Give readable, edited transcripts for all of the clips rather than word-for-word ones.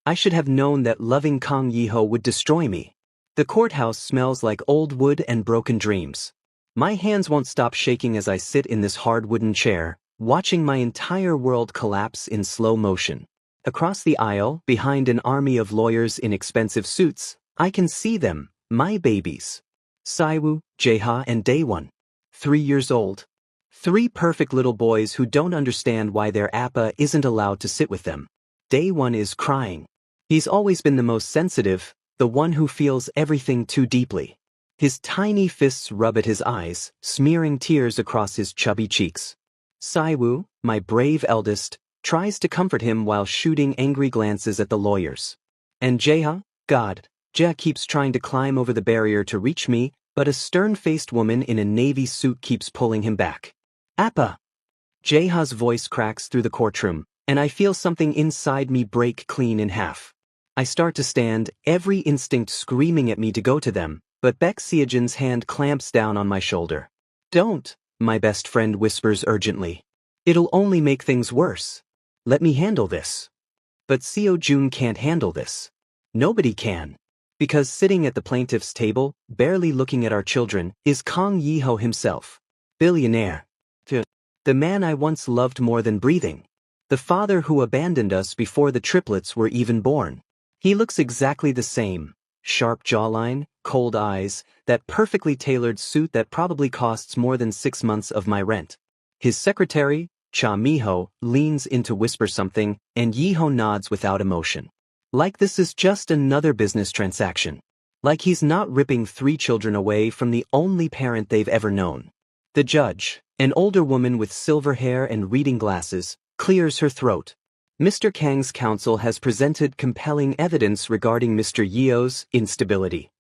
I should have known that loving Kang Yiho would destroy me. The courthouse smells like old wood and broken dreams. My hands won't stop shaking as I sit in this hard wooden chair, watching my entire world collapse in slow motion. Across the aisle, behind an army of lawyers in expensive suits, I can see them, my babies. Saiwoo, Jaeha and Daewon. 3 years old. 3 perfect little boys who don't understand why their appa isn't allowed to sit with them. Daewon is crying. He's always been the most sensitive, the one who feels everything too deeply. His tiny fists rub at his eyes, smearing tears across his chubby cheeks. Saiwoo, my brave eldest, tries to comfort him while shooting angry glances at the lawyers. And Jaeha, God, Jaeha keeps trying to climb over the barrier to reach me, but a stern-faced woman in a navy suit keeps pulling him back. Appa! Jaeha's voice cracks through the courtroom, and I feel something inside me break clean in half. I start to stand, every instinct screaming at me to go to them, but Baek Seojin's hand clamps down on my shoulder. Don't, my best friend whispers urgently. It'll only make things worse. Let me handle this. But Seo-jun can't handle this. Nobody can. Because sitting at the plaintiff's table, barely looking at our children, is Kang Yiho himself. Billionaire. The man I once loved more than breathing. The father who abandoned us before the triplets were even born. He looks exactly the same. Sharp jawline, cold eyes, that perfectly tailored suit that probably costs more than 6 months of my rent. His secretary, Cha Miho, leans in to whisper something, and Yiho nods without emotion. Like this is just another business transaction. Like he's not ripping 3 children away from the only parent they've ever known. The judge, an older woman with silver hair and reading glasses, clears her throat. Mr. Kang's counsel has presented compelling evidence regarding Mr. Yeo's instability.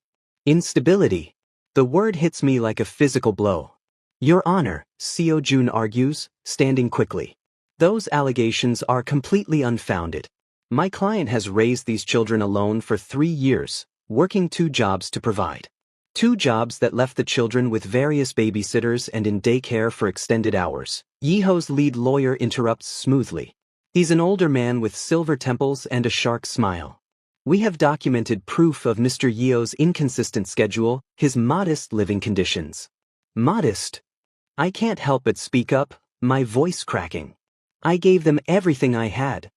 Instability. The word hits me like a physical blow. Your Honor, Seo-jun argues, standing quickly. Those allegations are completely unfounded. My client has raised these children alone for 3 years, working 2 jobs to provide. 2 jobs that left the children with various babysitters and in daycare for extended hours. Yiho's lead lawyer interrupts smoothly. He's an older man with silver temples and a shark smile. We have documented proof of Mr. Yeo's inconsistent schedule, his modest living conditions. Modest? I can't help but speak up, my voice cracking. I gave them everything I had.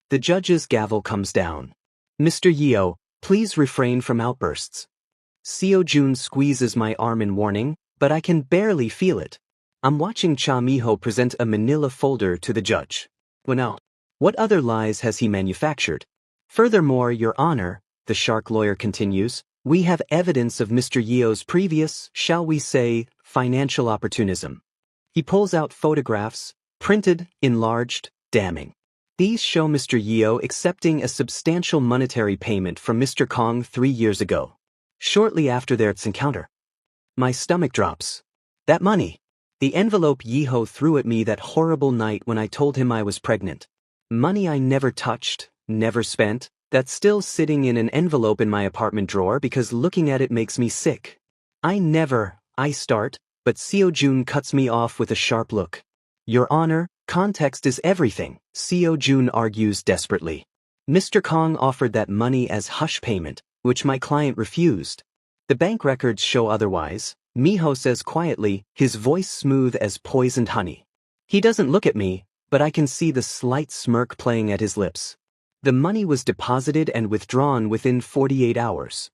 The judge's gavel comes down. Mr. Yeo, please refrain from outbursts. Seo-jun squeezes my arm in warning, but I can barely feel it. I'm watching Cha Miho present a manila folder to the judge. Well now, what other lies has he manufactured? Furthermore, Your Honor, the shark lawyer continues, we have evidence of Mr. Yeo's previous, shall we say, financial opportunism. He pulls out photographs, printed, enlarged, damning. These show Mr. Yeo accepting a substantial monetary payment from Mr. Kang 3 years ago, shortly after their encounter. My stomach drops. That money. The envelope Yeho threw at me that horrible night when I told him I was pregnant. Money I never touched, never spent, that's still sitting in an envelope in my apartment drawer because looking at it makes me sick. I start, but Seo-jun cuts me off with a sharp look. Your Honor, context is everything, Seo-jun argues desperately. Mr. Kang offered that money as hush payment, which my client refused. The bank records show otherwise, Miho says quietly, his voice smooth as poisoned honey. He doesn't look at me, but I can see the slight smirk playing at his lips. The money was deposited and withdrawn within 48 hours.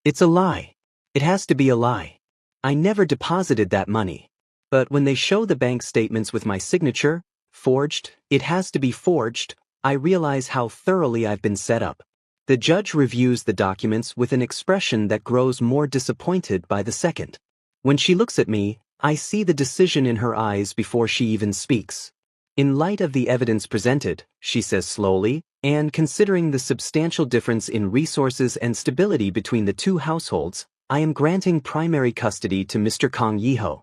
It's a lie. It has to be a lie. I never deposited that money. But when they show the bank statements with my signature, forged, it has to be forged, I realize how thoroughly I've been set up. The judge reviews the documents with an expression that grows more disappointed by the second. When she looks at me, I see the decision in her eyes before she even speaks. In light of the evidence presented, she says slowly, and considering the substantial difference in resources and stability between the 2 households, I am granting primary custody to Mr. Kang Yiho.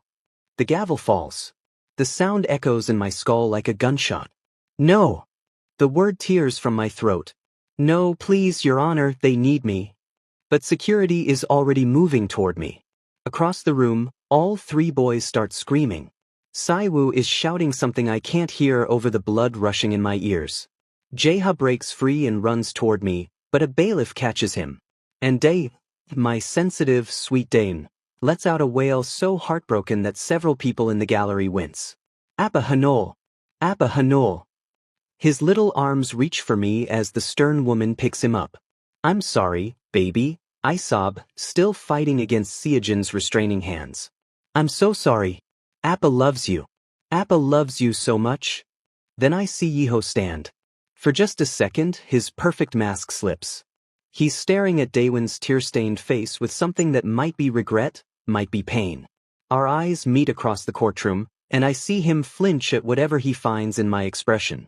The gavel falls. The sound echoes in my skull like a gunshot. No! The word tears from my throat. No, please, Your Honor, they need me. But security is already moving toward me. Across the room, all 3 boys start screaming. Saiwoo is shouting something I can't hear over the blood rushing in my ears. Jeha breaks free and runs toward me, but a bailiff catches him. And Day, my sensitive, sweet Dane, lets out a wail so heartbroken that several people in the gallery wince. Appa Hanol! Appa Hanol! His little arms reach for me as the stern woman picks him up. I'm sorry, baby, I sob, still fighting against Siajin's restraining hands. I'm so sorry. Appa loves you. Appa loves you so much. Then I see Yeho stand. For just a second, his perfect mask slips. He's staring at Daewon's tear-stained face with something that might be regret, might be pain. Our eyes meet across the courtroom, and I see him flinch at whatever he finds in my expression.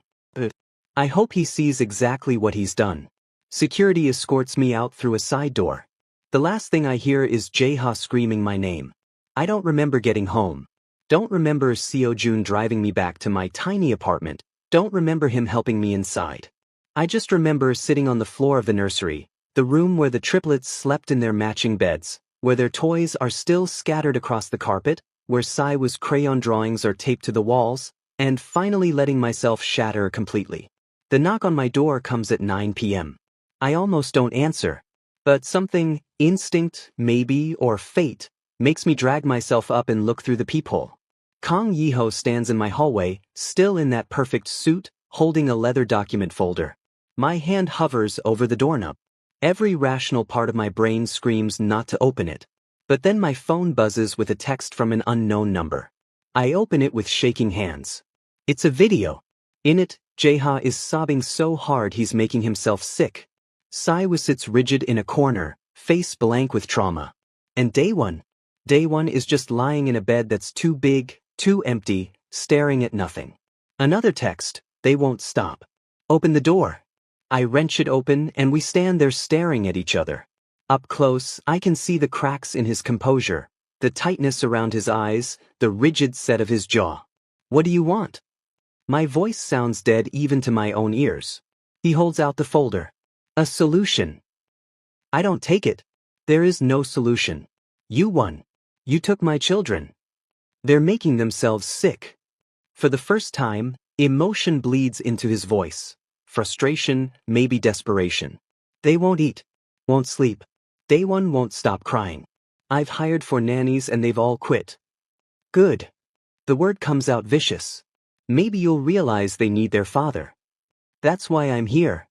I hope he sees exactly what he's done. Security escorts me out through a side door. The last thing I hear is Jeha screaming my name. I don't remember getting home. Don't remember Seojun driving me back to my tiny apartment. Don't remember him helping me inside. I just remember sitting on the floor of the nursery, the room where the triplets slept in their matching beds, where their toys are still scattered across the carpet, where Saiwa's crayon drawings are taped to the walls, and finally letting myself shatter completely. The knock on my door comes at 9 p.m. I almost don't answer, but something, instinct, maybe, or fate, makes me drag myself up and look through the peephole. Kang Yeho stands in my hallway, still in that perfect suit, holding a leather document folder. My hand hovers over the doorknob. Every rational part of my brain screams not to open it. But then my phone buzzes with a text from an unknown number. I open it with shaking hands. It's a video. In it, Jeha is sobbing so hard he's making himself sick. Saiwa sits rigid in a corner, face blank with trauma. And Daewon is just lying in a bed that's too big, too empty, staring at nothing. Another text, they won't stop. Open the door. I wrench it open and we stand there staring at each other. Up close, I can see the cracks in his composure, the tightness around his eyes, the rigid set of his jaw. What do you want? My voice sounds dead even to my own ears. He holds out the folder. A solution. I don't take it. There is no solution. You won. You took my children. They're making themselves sick. For the first time, emotion bleeds into his voice. Frustration, maybe desperation. They won't eat, won't sleep. Daewon won't stop crying. I've hired 4 nannies and they've all quit. Good. The word comes out vicious. Maybe you'll realize they need their father. That's why I'm here.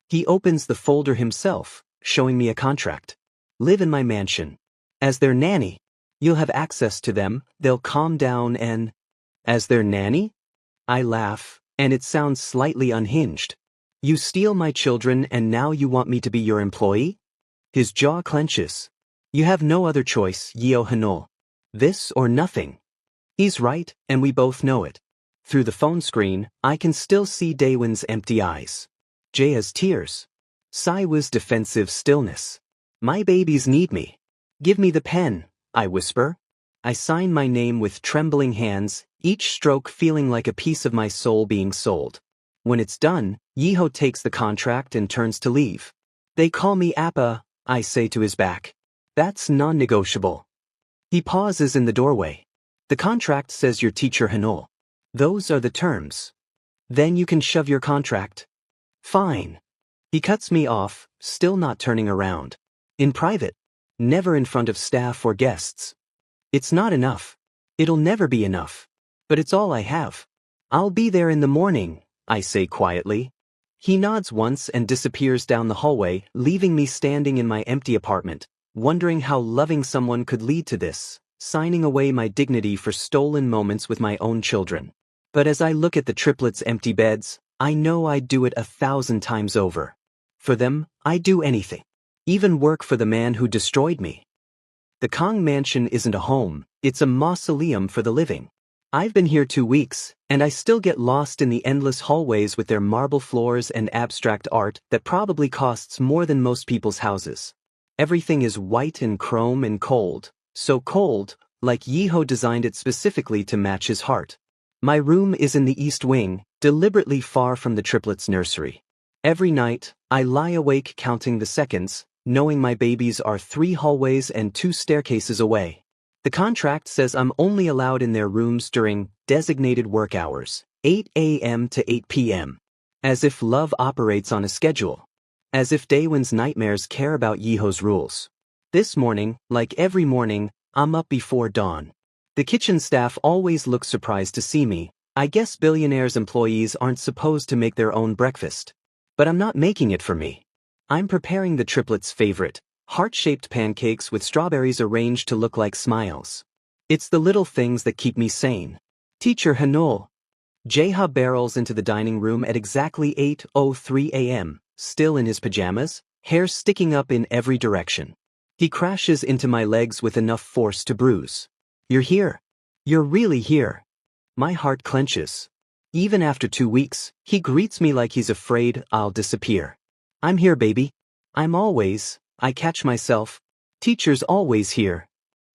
He opens the folder himself, showing me a contract. Live in my mansion. As their nanny. You'll have access to them, they'll calm down and... As their nanny? I laugh, and it sounds slightly unhinged. You steal my children and now you want me to be your employee? His jaw clenches. You have no other choice, Yeo Hanol. This or nothing. He's right, and we both know it. Through the phone screen, I can still see Daewon's empty eyes. Jeha's tears. Saiwa's defensive stillness. My babies need me. Give me the pen, I whisper. I sign my name with trembling hands, each stroke feeling like a piece of my soul being sold. When it's done, Yeho takes the contract and turns to leave. They call me Appa, I say to his back. That's non-negotiable. He pauses in the doorway. The contract says your teacher Hanol. Those are the terms. Then you can shove your contract. Fine. He cuts me off, still not turning around. In private. Never in front of staff or guests. It's not enough. It'll never be enough. But it's all I have. I'll be there in the morning, I say quietly. He nods once and disappears down the hallway, leaving me standing in my empty apartment, wondering how loving someone could lead to this, signing away my dignity for stolen moments with my own children. But as I look at the triplets' empty beds, I know I'd do it 1,000 times over. For them, I'd do anything. Even work for the man who destroyed me. The Kang mansion isn't a home, it's a mausoleum for the living. I've been here 2 weeks, and I still get lost in the endless hallways with their marble floors and abstract art that probably costs more than most people's houses. Everything is white and chrome and cold, so cold, like Yeho designed it specifically to match his heart. My room is in the east wing, deliberately far from the triplets' nursery. Every night, I lie awake counting the seconds, knowing my babies are 3 hallways and 2 staircases away. The contract says I'm only allowed in their rooms during designated work hours, 8 a.m. to 8 p.m. As if love operates on a schedule. As if Daewon's nightmares care about Yeho's rules. This morning, like every morning, I'm up before dawn. The kitchen staff always looks surprised to see me. I guess Billionaire's employees aren't supposed to make their own breakfast. But I'm not making it for me. I'm preparing the Triplets' favorite, heart-shaped pancakes with strawberries arranged to look like smiles. It's the little things that keep me sane. Teacher Hanul. Jeha barrels into the dining room at exactly 8:03 a.m., still in his pajamas, hair sticking up in every direction. He crashes into my legs with enough force to bruise. You're here. You're really here. My heart clenches. Even after 2 weeks, he greets me like he's afraid I'll disappear. I'm here, baby. I catch myself. Teacher's always here.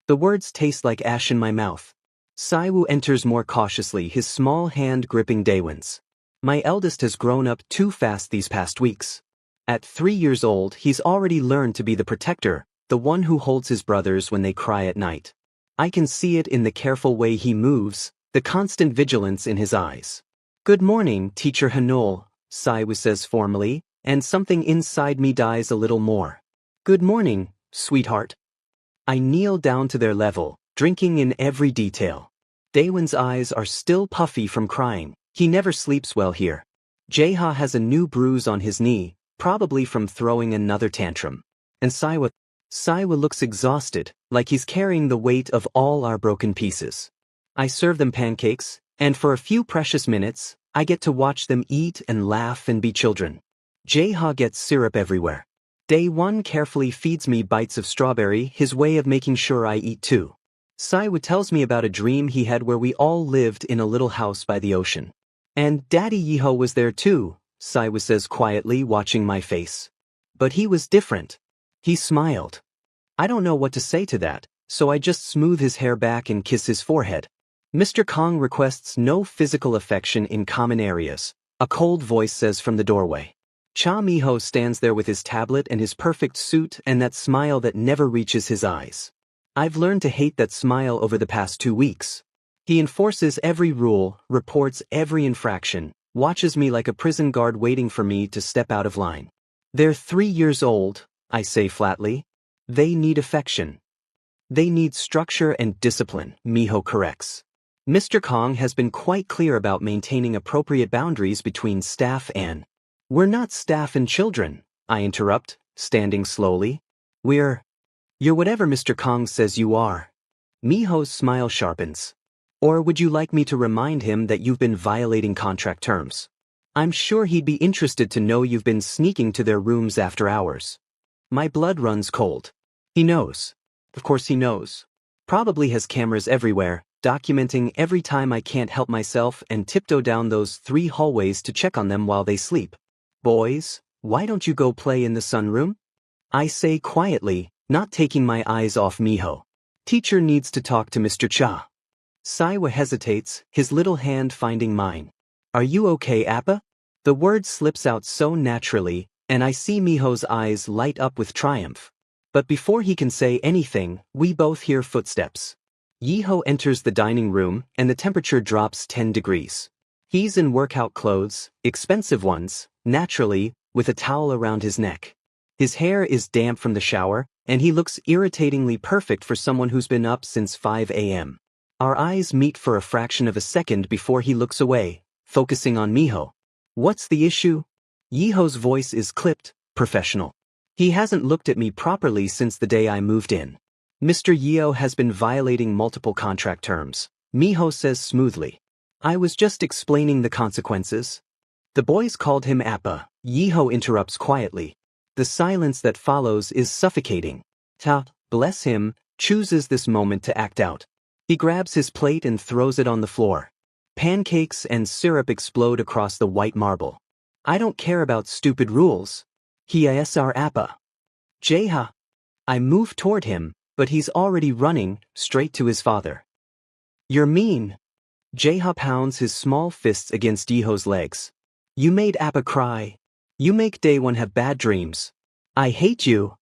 The words taste like ash in my mouth. Saiwoo enters more cautiously, his small hand gripping Daewon's. My eldest has grown up too fast these past weeks. At 3 years old, he's already learned to be the protector, the one who holds his brothers when they cry at night. I can see it in the careful way he moves, the constant vigilance in his eyes. Good morning, Teacher Hanul, Saiwoo says formally, and something inside me dies a little more. Good morning, sweetheart. I kneel down to their level, drinking in every detail. Daewon's eyes are still puffy from crying. He never sleeps well here. Jeha has a new bruise on his knee, probably from throwing another tantrum. And Saiwoo looks exhausted, like he's carrying the weight of all our broken pieces. I serve them pancakes, and for a few precious minutes, I get to watch them eat and laugh and be children. Jeha gets syrup everywhere. Daewon carefully feeds me bites of strawberry, his way of making sure I eat too. Saiwoo tells me about a dream he had where we all lived in a little house by the ocean. And Daddy Yeho was there too, Saiwoo says quietly, watching my face. But he was different. He smiled. I don't know what to say to that, so I just smooth his hair back and kiss his forehead. Mr. Kong requests no physical affection in common areas, a cold voice says from the doorway. Cha Miho stands there with his tablet and his perfect suit and that smile that never reaches his eyes. I've learned to hate that smile over the past 2 weeks. He enforces every rule, reports every infraction, watches me like a prison guard waiting for me to step out of line. They're 3 years old, I say flatly. They need affection. They need structure and discipline, Miho corrects. Mr. Kong has been quite clear about maintaining appropriate boundaries between staff and... We're not staff and children, I interrupt, standing slowly. You're whatever Mr. Kong says you are. Miho's smile sharpens. Or would you like me to remind him that you've been violating contract terms? I'm sure he'd be interested to know you've been sneaking to their rooms after hours. My blood runs cold. He knows. Of course he knows. Probably has cameras everywhere, documenting every time I can't help myself and tiptoe down those 3 hallways to check on them while they sleep. Boys, why don't you go play in the sunroom? I say quietly, not taking my eyes off Miho. Teacher needs to talk to Mr. Cha. Saiwoo hesitates, his little hand finding mine. Are you okay, Appa? The word slips out so naturally, and I see Miho's eyes light up with triumph. But before he can say anything, we both hear footsteps. Yeho enters the dining room, and the temperature drops 10 degrees. He's in workout clothes, expensive ones, naturally, with a towel around his neck. His hair is damp from the shower, and he looks irritatingly perfect for someone who's been up since 5 a.m. Our eyes meet for a fraction of a second before he looks away, focusing on Miho. What's the issue? Yeho's voice is clipped, professional. He hasn't looked at me properly since the day I moved in. Mr. Yeo has been violating multiple contract terms, Miho says smoothly. I was just explaining the consequences. The boys called him Appa, Yeho interrupts quietly. The silence that follows is suffocating. Ta, bless him, chooses this moment to act out. He grabs his plate and throws it on the floor. Pancakes and syrup explode across the white marble. I don't care about stupid rules. He is our Appa. Jeha. I move toward him, but he's already running, straight to his father. You're mean. Jeha pounds his small fists against Yeho's legs. You made Appa cry. You make Daewon have bad dreams. I hate you.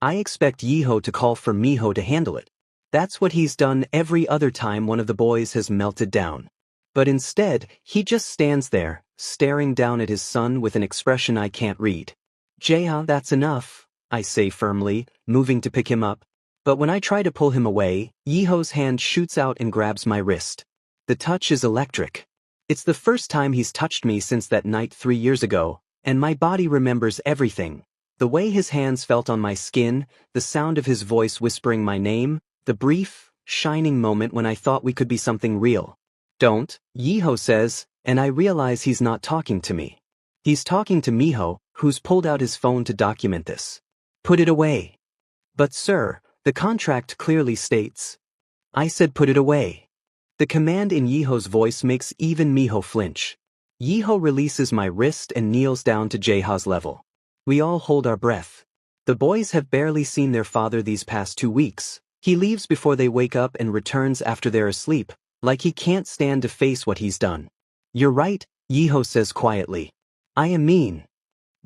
I expect Yeho to call for Miho to handle it. That's what he's done every other time one of the boys has melted down. But instead, he just stands there, staring down at his son with an expression I can't read. Jae-ha, that's enough, I say firmly, moving to pick him up. But when I try to pull him away, Yeho's hand shoots out and grabs my wrist. The touch is electric. It's the first time he's touched me since that night 3 years ago, and my body remembers everything. The way his hands felt on my skin, the sound of his voice whispering my name, the brief, shining moment when I thought we could be something real. Don't, Yeho says, and I realize he's not talking to me. He's talking to Miho, who's pulled out his phone to document this. Put it away. But sir, the contract clearly states. I said put it away. The command in Yeho's voice makes even Miho flinch. Yeho releases my wrist and kneels down to Jaeha's level. We all hold our breath. The boys have barely seen their father these past 2 weeks. He leaves before they wake up and returns after they're asleep, like he can't stand to face what he's done. You're right, Yeho says quietly. I am mean.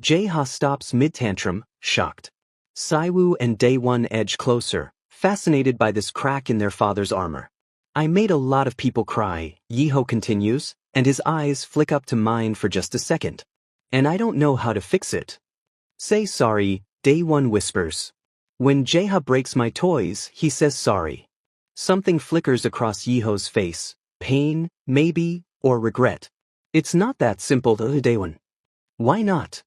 Jae-ha stops mid-tantrum, shocked. Saiwoo and Daewon edge closer, fascinated by this crack in their father's armor. I made a lot of people cry, Yeho continues, and his eyes flick up to mine for just a second. And I don't know how to fix it. Say sorry, Daewon whispers. When Jae-ha breaks my toys, he says sorry. Something flickers across Yeho's face, pain, maybe, or regret. It's not that simple, Daewon. Why not?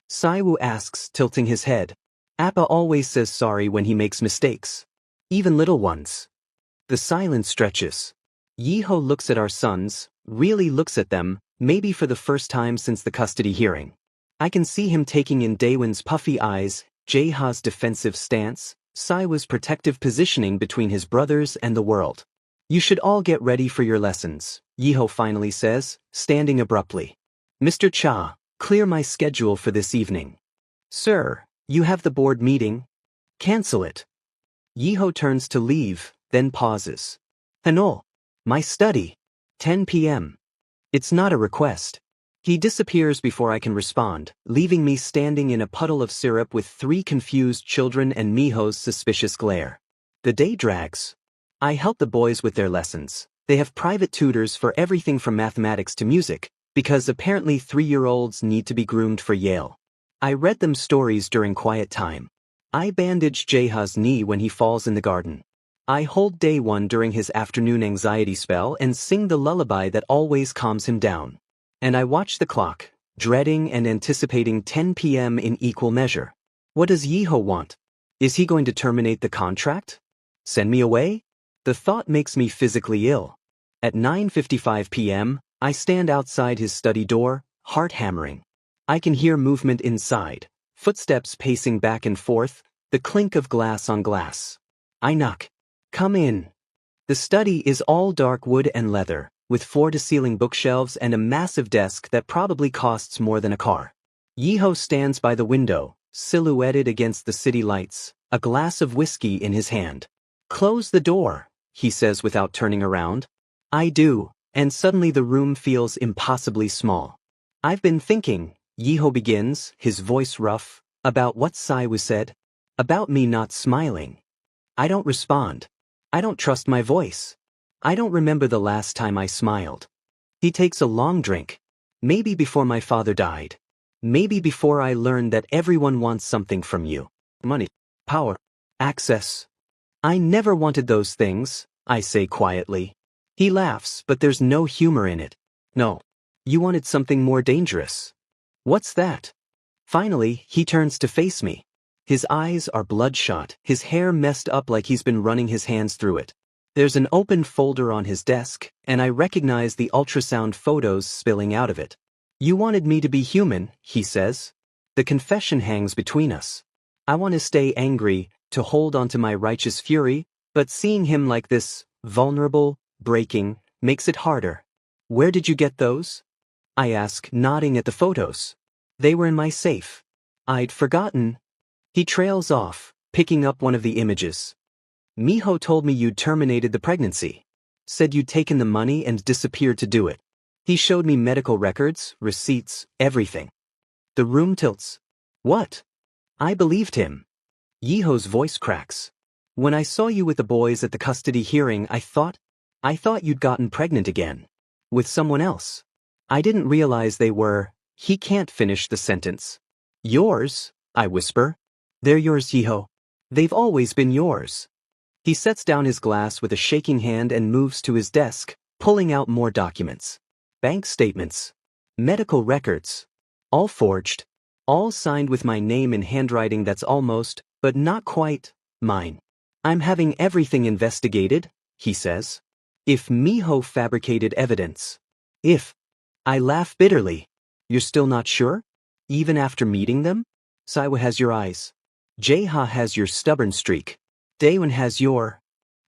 Saiwoo asks, tilting his head. Appa always says sorry when he makes mistakes. Even little ones. The silence stretches. Yeho looks at our sons, really looks at them, maybe for the first time since the custody hearing. I can see him taking in Daewon's puffy eyes, Jae-ha's defensive stance, Saiwoo's protective positioning between his brothers and the world. You should all get ready for your lessons, Yeho finally says, standing abruptly. Mr. Cha, clear my schedule for this evening. Sir, you have the board meeting? Cancel it. Yeho turns to leave, then pauses. Hanol. My study. 10 p.m. It's not a request. He disappears before I can respond, leaving me standing in a puddle of syrup with 3 confused children and Miho's suspicious glare. The day drags. I help the boys with their lessons. They have private tutors for everything from mathematics to music, because apparently 3-year-olds need to be groomed for Yale. I read them stories during quiet time. I bandage Jae-ha's knee when he falls in the garden. I hold Daewon during his afternoon anxiety spell and sing the lullaby that always calms him down. And I watch the clock, dreading and anticipating 10 p.m. in equal measure. What does Yeho want? Is he going to terminate the contract? Send me away? The thought makes me physically ill. At 9:55 p.m., I stand outside his study door, heart hammering. I can hear movement inside, footsteps pacing back and forth, the clink of glass on glass. I knock. Come in. The study is all dark wood and leather, with floor-to-ceiling bookshelves and a massive desk that probably costs more than a car. Yeho stands by the window, silhouetted against the city lights, a glass of whiskey in his hand. Close the door, he says without turning around. I do, and suddenly the room feels impossibly small. I've been thinking, Yeho begins, his voice rough, about what Saiwoo said, about me not smiling. I don't respond. I don't trust my voice. I don't remember the last time I smiled. He takes a long drink. Maybe before my father died. Maybe before I learned that everyone wants something from you. Money, power, access. I never wanted those things, I say quietly. He laughs, but there's no humor in it. No. You wanted something more dangerous. What's that? Finally, he turns to face me. His eyes are bloodshot, his hair messed up like he's been running his hands through it. There's an open folder on his desk, and I recognize the ultrasound photos spilling out of it. You wanted me to be human, he says. The confession hangs between us. I want to stay angry, to hold on to my righteous fury, but seeing him like this, vulnerable, breaking, makes it harder. Where did you get those? I ask, nodding at the photos. They were in my safe. I'd forgotten. He trails off, picking up one of the images. Miho told me you'd terminated the pregnancy. Said you'd taken the money and disappeared to do it. He showed me medical records, receipts, everything. The room tilts. What? I believed him. Yeho's voice cracks. When I saw you with the boys at the custody hearing, I thought you'd gotten pregnant again. With someone else. I didn't realize they were. He can't finish the sentence. Yours, I whisper. They're yours, Yiho. They've always been yours. He sets down his glass with a shaking hand and moves to his desk, pulling out more documents. Bank statements. Medical records. All forged. All signed with my name in handwriting that's almost, but not quite, mine. I'm having everything investigated, he says. If Miho fabricated evidence. If. I laugh bitterly. You're still not sure? Even after meeting them? Saiwa has your eyes. Jaeha has your stubborn streak. Daewon has your...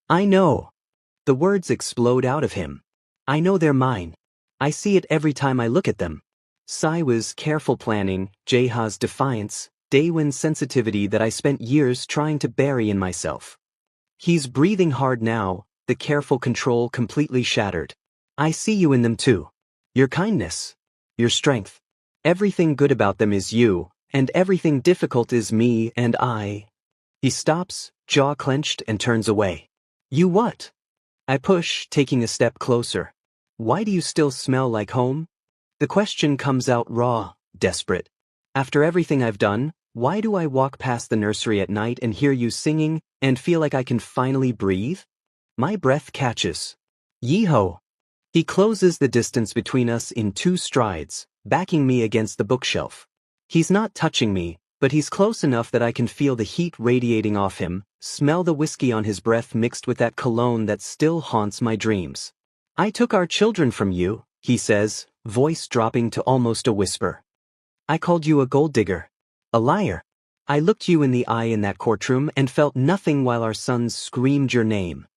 I know. The words explode out of him. I know they're mine. I see it every time I look at them. Saiwa's careful planning, Jaeha's defiance, Daewon's sensitivity that I spent years trying to bury in myself. He's breathing hard now, the careful control completely shattered. I see you in them too. Your kindness. Your strength. Everything good about them is you, and everything difficult is me and I. He stops, jaw clenched, and turns away. You what? I push, taking a step closer. Why do you still smell like home? The question comes out raw, desperate. After everything I've done, why do I walk past the nursery at night and hear you singing and feel like I can finally breathe? My breath catches. Yiho. He closes the distance between us in 2 strides, backing me against the bookshelf. He's not touching me, but he's close enough that I can feel the heat radiating off him, smell the whiskey on his breath mixed with that cologne that still haunts my dreams. I took our children from you, he says, voice dropping to almost a whisper. I called you a gold digger. A liar. I looked you in the eye in that courtroom and felt nothing while our sons screamed your name.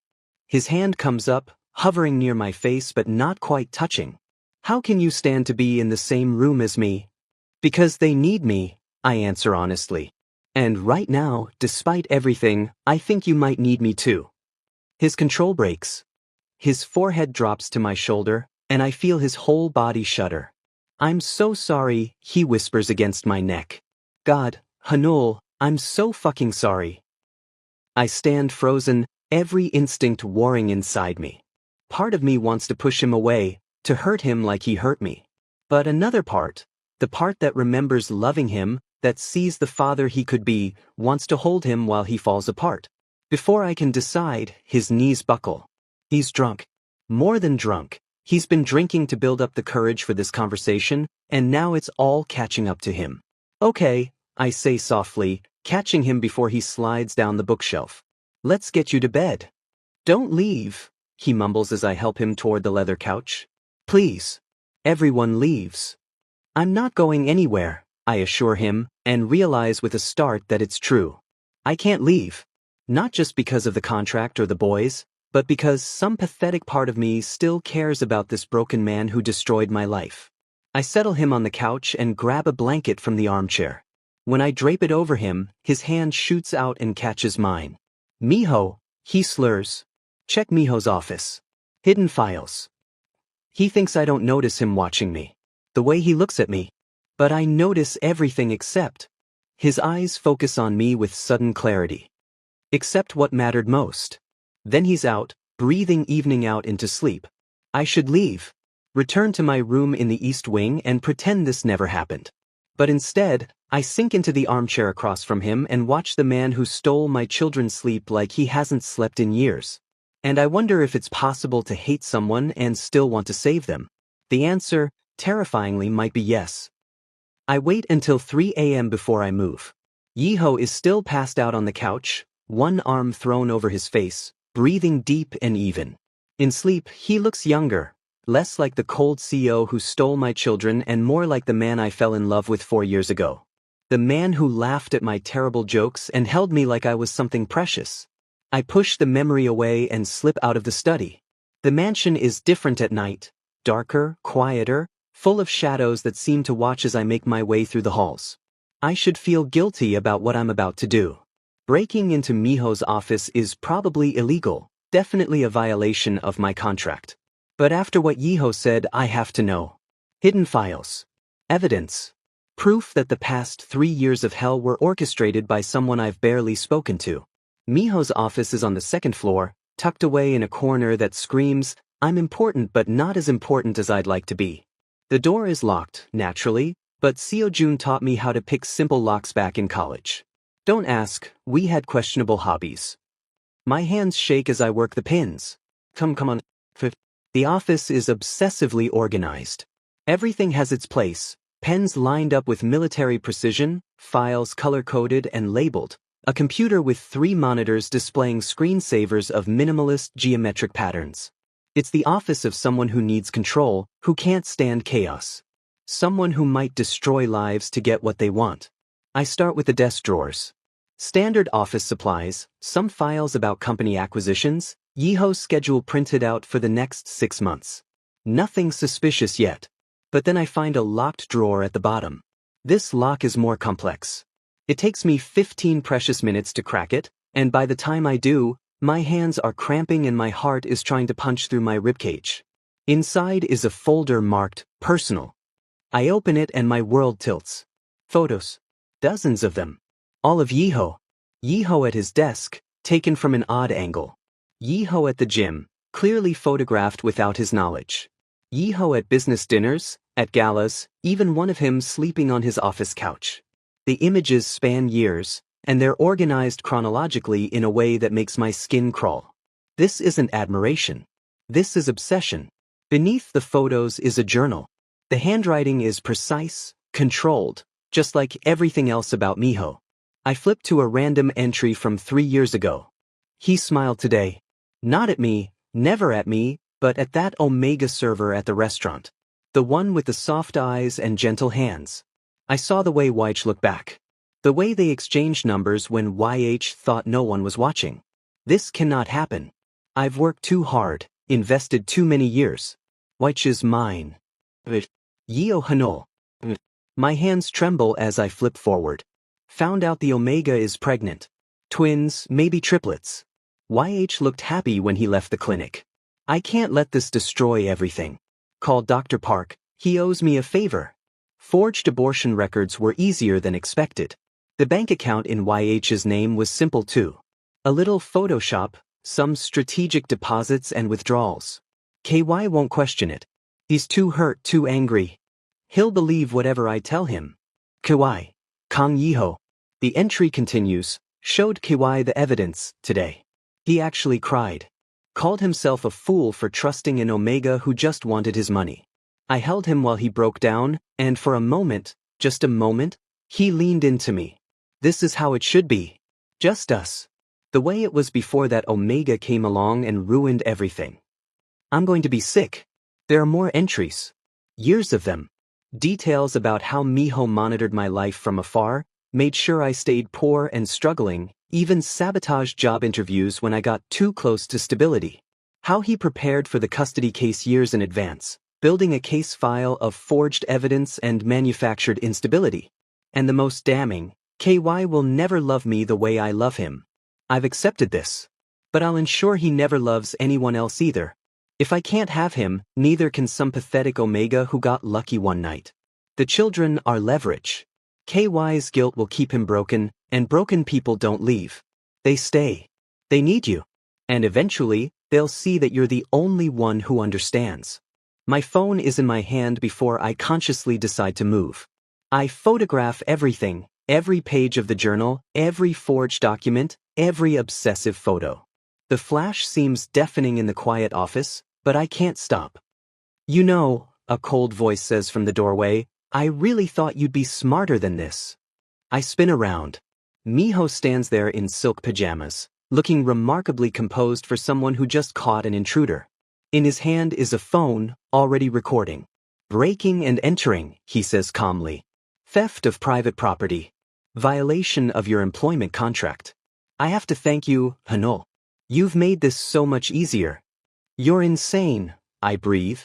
His hand comes up, hovering near my face but not quite touching. How can you stand to be in the same room as me? Because they need me, I answer honestly. And right now, despite everything, I think you might need me too. His control breaks. His forehead drops to my shoulder, and I feel his whole body shudder. I'm so sorry, he whispers against my neck. God, Hanul, I'm so fucking sorry. I stand frozen, every instinct warring inside me. Part of me wants to push him away, to hurt him like he hurt me. But another part, the part that remembers loving him, that sees the father he could be, wants to hold him while he falls apart. Before I can decide, his knees buckle. He's drunk. More than drunk. He's been drinking to build up the courage for this conversation, and now it's all catching up to him. Okay, I say softly, catching him before he slides down the bookshelf. Let's get you to bed. Don't leave, he mumbles as I help him toward the leather couch. Please. Everyone leaves. I'm not going anywhere, I assure him, and realize with a start that it's true. I can't leave. Not just because of the contract or the boys, but because some pathetic part of me still cares about this broken man who destroyed my life. I settle him on the couch and grab a blanket from the armchair. When I drape it over him, his hand shoots out and catches mine. Miho, he slurs. Check Miho's office. Hidden files. He thinks I don't notice him watching me. The way he looks at me. But I notice everything except. His eyes focus on me with sudden clarity. Except what mattered most. Then he's out, breathing evening out into sleep. I should leave. Return to my room in the East Wing and pretend this never happened. But instead, I sink into the armchair across from him and watch the man who stole my children's sleep like he hasn't slept in years. And I wonder if it's possible to hate someone and still want to save them. The answer, terrifyingly, might be yes. I wait until 3 a.m. before I move. Yiho is still passed out on the couch, one arm thrown over his face, breathing deep and even. In sleep, he looks younger, less like the cold CEO who stole my children and more like the man I fell in love with 4 years ago. The man who laughed at my terrible jokes and held me like I was something precious. I push the memory away and slip out of the study. The mansion is different at night, darker, quieter, full of shadows that seem to watch as I make my way through the halls. I should feel guilty about what I'm about to do. Breaking into Miho's office is probably illegal, definitely a violation of my contract. But after what Yiho said, I have to know. Hidden files. Evidence. Proof that the past 3 years of hell were orchestrated by someone I've barely spoken to. Miho's office is on the 2nd floor, tucked away in a corner that screams, I'm important but not as important as I'd like to be. The door is locked, naturally, but Seo-jun taught me how to pick simple locks back in college. Don't ask, we had questionable hobbies. My hands shake as I work the pins. Come on. The office is obsessively organized. Everything has its place, pens lined up with military precision, files color-coded and labeled, a computer with 3 monitors displaying screensavers of minimalist geometric patterns. It's the office of someone who needs control, who can't stand chaos. Someone who might destroy lives to get what they want. I start with the desk drawers. Standard office supplies, some files about company acquisitions, Yeeho's schedule printed out for the next 6 months. Nothing suspicious yet. But then I find a locked drawer at the bottom. This lock is more complex. It takes me 15 precious minutes to crack it, and by the time I do, my hands are cramping and my heart is trying to punch through my ribcage. Inside is a folder marked Personal. I open it and my world tilts. Photos. Dozens of them. All of Yeeho. Yeeho at his desk, taken from an odd angle. Yeeho at the gym, clearly photographed without his knowledge. Yeeho at business dinners, at galas, even one of him sleeping on his office couch. The images span years, and they're organized chronologically in a way that makes my skin crawl. This isn't admiration. This is obsession. Beneath the photos is a journal. The handwriting is precise, controlled, just like everything else about Miho. I flip to a random entry from 3 years ago. He smiled today. Not at me, never at me, but at that Omega server at the restaurant. The one with the soft eyes and gentle hands. I saw the way YH looked back. The way they exchanged numbers when YH thought no one was watching. This cannot happen. I've worked too hard, invested too many years. YH is mine. Yeo Hanol. My hands tremble as I flip forward. Found out the Omega is pregnant. Twins, maybe triplets. YH looked happy when he left the clinic. I can't let this destroy everything. Call Dr. Park, he owes me a favor. Forged abortion records were easier than expected. The bank account in YH's name was simple too. A little Photoshop, some strategic deposits and withdrawals. KY won't question it. He's too hurt, too angry. He'll believe whatever I tell him. KY. Kang Yeeho. The entry continues, showed KY the evidence, today. He actually cried. Called himself a fool for trusting an Omega who just wanted his money. I held him while he broke down, and for a moment, just a moment, he leaned into me. This is how it should be. Just us. The way it was before that Omega came along and ruined everything. I'm going to be sick. There are more entries. Years of them. Details about how Miho monitored my life from afar, made sure I stayed poor and struggling, even sabotaged job interviews when I got too close to stability. How he prepared for the custody case years in advance, building a case file of forged evidence and manufactured instability. And the most damning, KY will never love me the way I love him. I've accepted this. But I'll ensure he never loves anyone else either. If I can't have him, neither can some pathetic Omega who got lucky one night. The children are leverage. KY's guilt will keep him broken, and broken people don't leave. They stay. They need you. And eventually, they'll see that you're the only one who understands. My phone is in my hand before I consciously decide to move. I photograph everything, every page of the journal, every forged document, every obsessive photo. The flash seems deafening in the quiet office, but I can't stop. You know, a cold voice says from the doorway, I really thought you'd be smarter than this. I spin around. Miho stands there in silk pajamas, looking remarkably composed for someone who just caught an intruder. In his hand is a phone, already recording. Breaking and entering, he says calmly. Theft of private property. Violation of your employment contract. I have to thank you, Hanol. You've made this so much easier. You're insane, I breathe.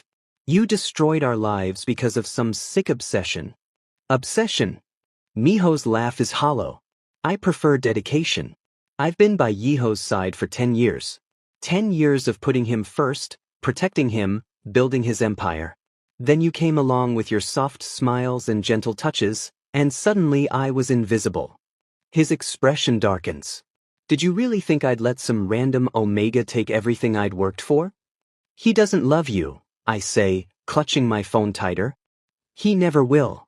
You destroyed our lives because of some sick obsession. Obsession. Miho's laugh is hollow. I prefer dedication. I've been by Yeeho's side for 10 years. 10 years of putting him first, protecting him, building his empire. Then you came along with your soft smiles and gentle touches, and suddenly I was invisible. His expression darkens. Did you really think I'd let some random Omega take everything I'd worked for? He doesn't love you, I say, clutching my phone tighter. He never will.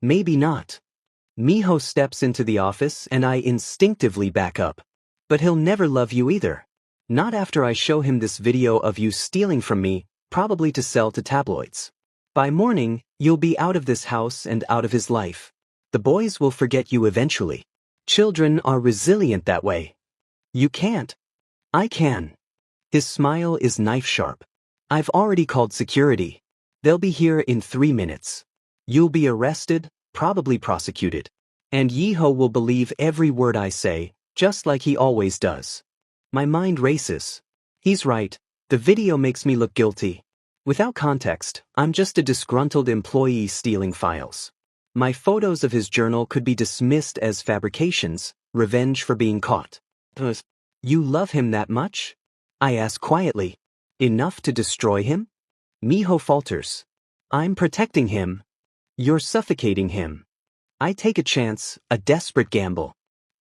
Maybe not. Miho steps into the office and I instinctively back up. But he'll never love you either. Not after I show him this video of you stealing from me, probably to sell to tabloids. By morning, you'll be out of this house and out of his life. The boys will forget you eventually. Children are resilient that way. You can't. I can. His smile is knife sharp. I've already called security. They'll be here in 3 minutes. You'll be arrested, probably prosecuted. And Yiho will believe every word I say, just like he always does. My mind races. He's right, the video makes me look guilty. Without context, I'm just a disgruntled employee stealing files. My photos of his journal could be dismissed as fabrications, revenge for being caught. You love him that much? I ask quietly. Enough to destroy him? Miho falters. I'm protecting him. You're suffocating him. I take a chance, a desperate gamble.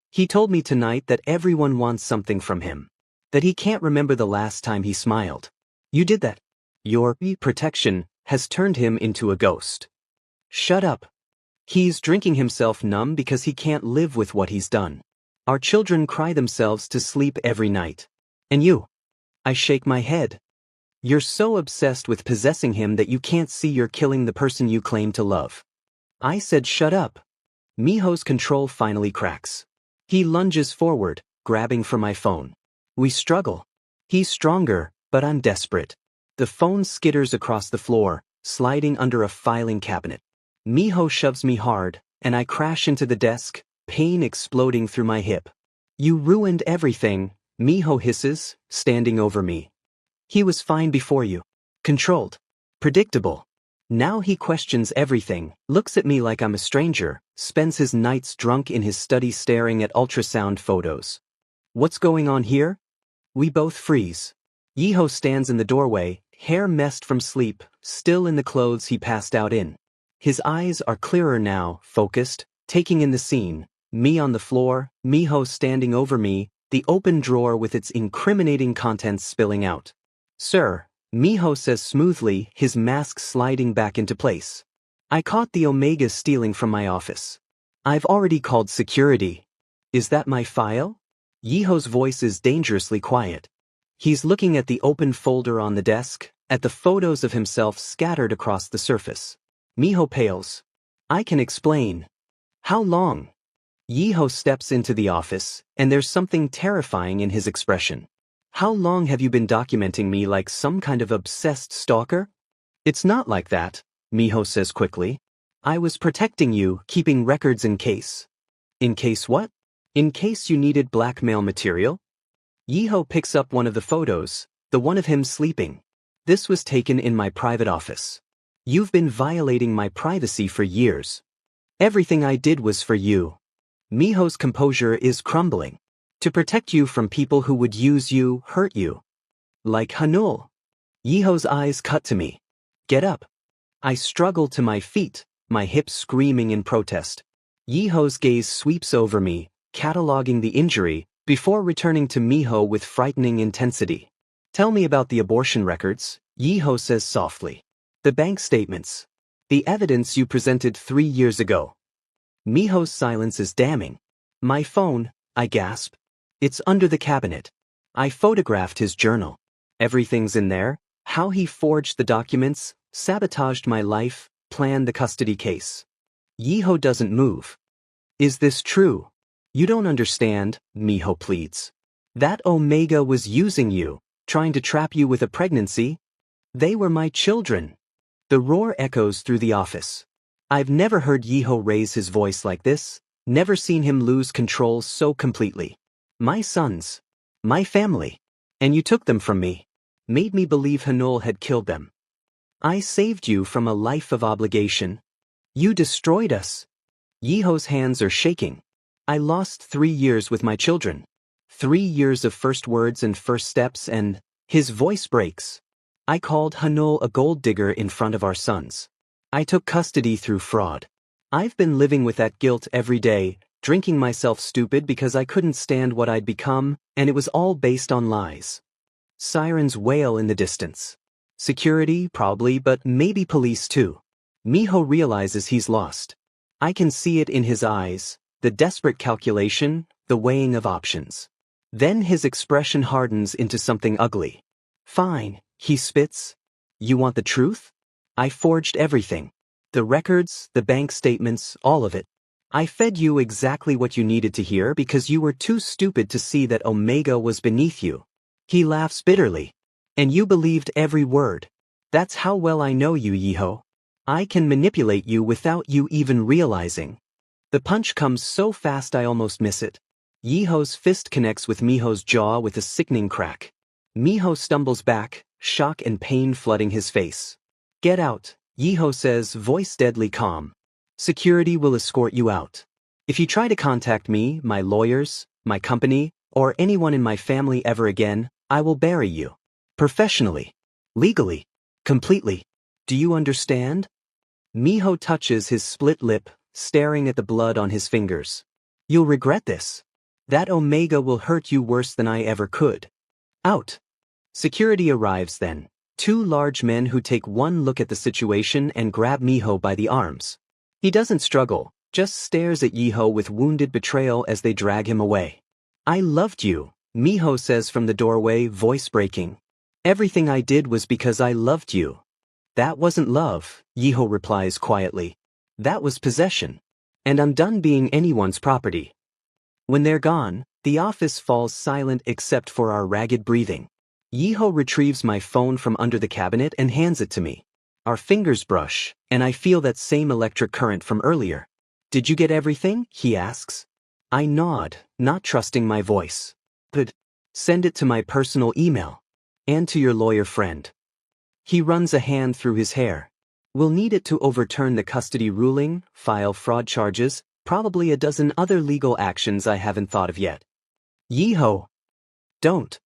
He told me tonight that everyone wants something from him. That he can't remember the last time he smiled. You did that. Your protection has turned him into a ghost. Shut up. He's drinking himself numb because he can't live with what he's done. Our children cry themselves to sleep every night. And you? I shake my head. You're so obsessed with possessing him that you can't see you're killing the person you claim to love. I said shut up. Miho's control finally cracks. He lunges forward, grabbing for my phone. We struggle. He's stronger, but I'm desperate. The phone skitters across the floor, sliding under a filing cabinet. Miho shoves me hard, and I crash into the desk, pain exploding through my hip. You ruined everything, Miho hisses, standing over me. He was fine before you. Controlled. Predictable. Now he questions everything, looks at me like I'm a stranger, spends his nights drunk in his study staring at ultrasound photos. What's going on here? We both freeze. Yiho stands in the doorway, hair messed from sleep, still in the clothes he passed out in. His eyes are clearer now, focused, taking in the scene. Me on the floor, Miho standing over me, the open drawer with its incriminating contents spilling out. Sir, Miho says smoothly, his mask sliding back into place. I caught the Omega stealing from my office. I've already called security. Is that my file? Yiho's voice is dangerously quiet. He's looking at the open folder on the desk, at the photos of himself scattered across the surface. Miho pales. I can explain. How long? Yiho steps into the office, and there's something terrifying in his expression. How long have you been documenting me like some kind of obsessed stalker? It's not like that, Miho says quickly. I was protecting you, keeping records in case. In case what? In case you needed blackmail material? Yiho picks up one of the photos, the one of him sleeping. This was taken in my private office. You've been violating my privacy for years. Everything I did was for you. Miho's composure is crumbling. To protect you from people who would use you, hurt you. Like Hanul. Yiho's eyes cut to me. Get up. I struggle to my feet, my hips screaming in protest. Yiho's gaze sweeps over me, cataloging the injury, before returning to Miho with frightening intensity. Tell me about the abortion records, Yiho says softly. The bank statements. The evidence you presented 3 years ago. Miho's silence is damning. My phone, I gasp. It's under the cabinet. I photographed his journal. Everything's in there, how he forged the documents, sabotaged my life, planned the custody case. Yiho doesn't move. Is this true? You don't understand, Miho pleads. That Omega was using you, trying to trap you with a pregnancy. They were my children. The roar echoes through the office. I've never heard Yiho raise his voice like this, never seen him lose control so completely. My sons. My family. And you took them from me. Made me believe Hanul had killed them. I saved you from a life of obligation. You destroyed us. Yiho's hands are shaking. I lost 3 years with my children. 3 years of first words and first steps and his voice breaks. I called Hanul a gold digger in front of our sons. I took custody through fraud. I've been living with that guilt every day, drinking myself stupid because I couldn't stand what I'd become, and it was all based on lies. Sirens wail in the distance. Security, probably, but maybe police too. Miho realizes he's lost. I can see it in his eyes, the desperate calculation, the weighing of options. Then his expression hardens into something ugly. Fine, he spits. You want the truth? I forged everything. The records, the bank statements, all of it. I fed you exactly what you needed to hear because you were too stupid to see that Omega was beneath you. He laughs bitterly. And you believed every word. That's how well I know you, Yiho. I can manipulate you without you even realizing. The punch comes so fast I almost miss it. Yiho's fist connects with Miho's jaw with a sickening crack. Miho stumbles back, shock and pain flooding his face. Get out, Yiho says, voice deadly calm. Security will escort you out. If you try to contact me, my lawyers, my company, or anyone in my family ever again, I will bury you. Professionally. Legally. Completely. Do you understand? Miho touches his split lip, staring at the blood on his fingers. You'll regret this. That Omega will hurt you worse than I ever could. Out. Security arrives then. Two large men who take one look at the situation and grab Miho by the arms. He doesn't struggle, just stares at Yiho with wounded betrayal as they drag him away. I loved you, Miho says from the doorway, voice breaking. Everything I did was because I loved you. That wasn't love, Yiho replies quietly. That was possession. And I'm done being anyone's property. When they're gone, the office falls silent except for our ragged breathing. Yiho retrieves my phone from under the cabinet and hands it to me. Our fingers brush, and I feel that same electric current from earlier. Did you get everything? He asks. I nod, not trusting my voice. Good. Send it to my personal email. And to your lawyer friend. He runs a hand through his hair. We'll need it to overturn the custody ruling, file fraud charges, probably a dozen other legal actions I haven't thought of yet. Yiho. Don't.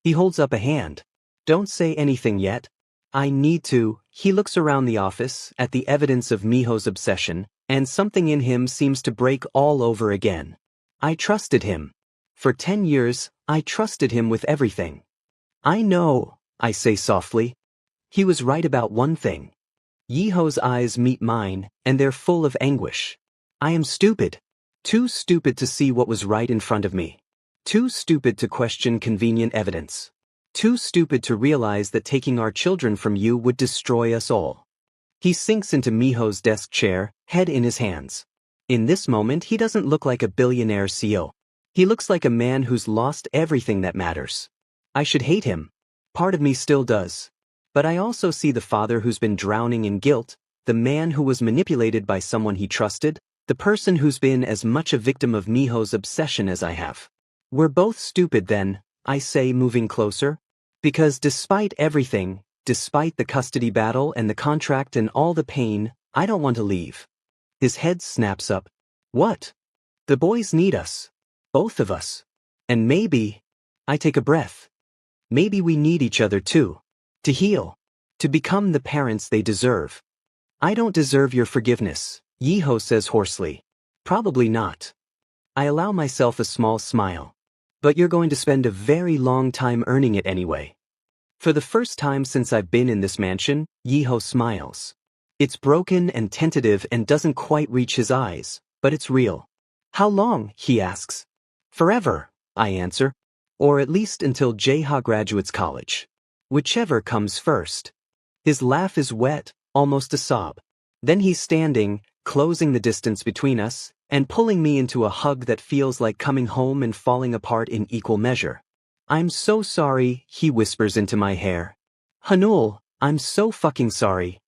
He holds up a hand. Don't say anything yet. I need to. He looks around the office, at the evidence of Miho's obsession, and something in him seems to break all over again. I trusted him. For 10 years, I trusted him with everything. I know, I say softly. He was right about one thing. Yiho's eyes meet mine, and they're full of anguish. I am stupid. Too stupid to see what was right in front of me. Too stupid to question convenient evidence. Too stupid to realize that taking our children from you would destroy us all. He sinks into Miho's desk chair, head in his hands. In this moment, he doesn't look like a billionaire CEO. He looks like a man who's lost everything that matters. I should hate him. Part of me still does. But I also see the father who's been drowning in guilt, the man who was manipulated by someone he trusted, the person who's been as much a victim of Miho's obsession as I have. We're both stupid then, I say, moving closer. Because despite everything, despite the custody battle and the contract and all the pain, I don't want to leave. His head snaps up. What? The boys need us. Both of us. And maybe, I take a breath. Maybe we need each other too. To heal. To become the parents they deserve. I don't deserve your forgiveness, Yiho says hoarsely. Probably not. I allow myself a small smile. But you're going to spend a very long time earning it anyway. For the first time since I've been in this mansion, Yiho smiles. It's broken and tentative and doesn't quite reach his eyes, but it's real. How long? He asks. Forever, I answer. Or at least until Jeha graduates college. Whichever comes first. His laugh is wet, almost a sob. Then he's standing, closing the distance between us, and pulling me into a hug that feels like coming home and falling apart in equal measure. I'm so sorry, he whispers into my hair. Hanul, I'm so fucking sorry.